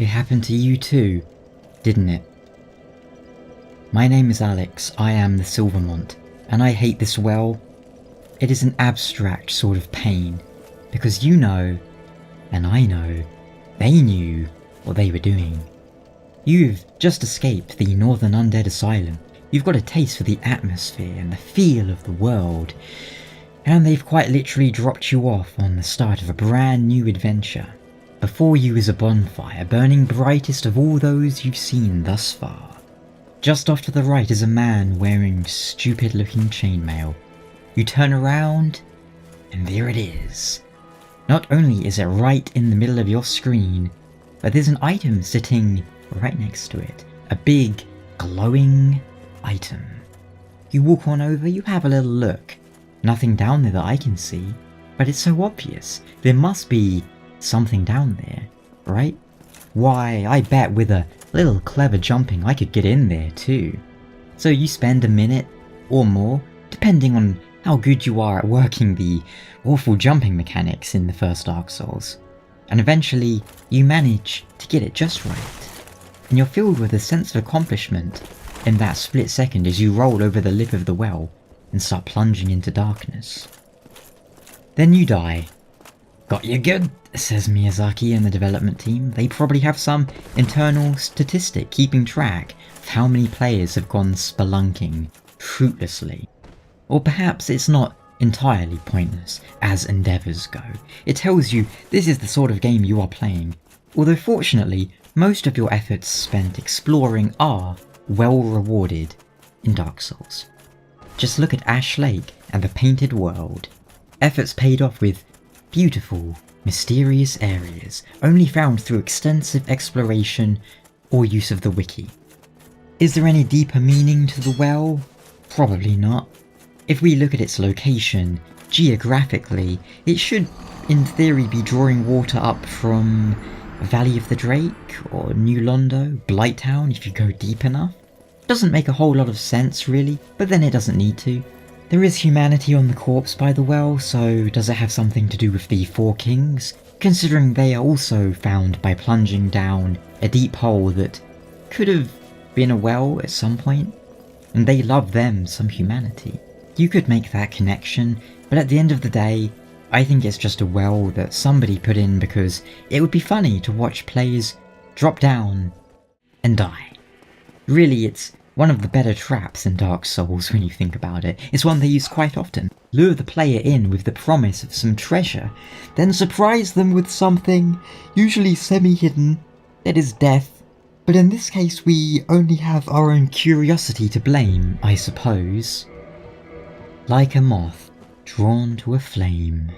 It happened to you too, didn't it? My name is Alex, I am the Silver Mont, and I hate this well. It is an abstract sort of pain, because you know, and I know, they knew what they were doing. You've just escaped the Northern Undead Asylum, you've got a taste for the atmosphere and the feel of the world, and they've quite literally dropped you off on the start of a brand new adventure. Before you is a bonfire, burning brightest of all those you've seen thus far. Just off to the right is a man wearing stupid looking chainmail. You turn around, and there it is. Not only is it right in the middle of your screen, but there's an item sitting right next to it. A big, glowing item. You walk on over, you have a little look. Nothing down there that I can see, but it's so obvious. There must be something down there, right? Why, I bet with a little clever jumping I could get in there too. So you spend a minute or more, depending on how good you are at working the awful jumping mechanics in the first Dark Souls, and eventually you manage to get it just right. And you're filled with a sense of accomplishment in that split second as you roll over the lip of the well and start plunging into darkness. Then you die. Got you good, says Miyazaki and the development team. They probably have some internal statistic keeping track of how many players have gone spelunking fruitlessly. Or perhaps it's not entirely pointless, as endeavours go. It tells you this is the sort of game you are playing, although fortunately most of your efforts spent exploring are well rewarded in Dark Souls. Just look at Ash Lake and the Painted World. Efforts paid off with beautiful, mysterious areas, only found through extensive exploration or use of the wiki. Is there any deeper meaning to the well? Probably not. If we look at its location, geographically, it should, in theory, be drawing water up from Valley of the Drake, or New Londo, Blighttown if you go deep enough. Doesn't make a whole lot of sense really, but then it doesn't need to. There is humanity on the corpse by the well, so does it have something to do with the Four Kings? Considering they are also found by plunging down a deep hole that could have been a well at some point, and they love them some humanity. You could make that connection, but at the end of the day, I think it's just a well that somebody put in because it would be funny to watch players drop down and die. Really, it's one of the better traps in Dark Souls when you think about it. It's one they use quite often. Lure the player in with the promise of some treasure, then surprise them with something, usually semi-hidden, that is death. But in this case we only have our own curiosity to blame, I suppose. Like a moth drawn to a flame.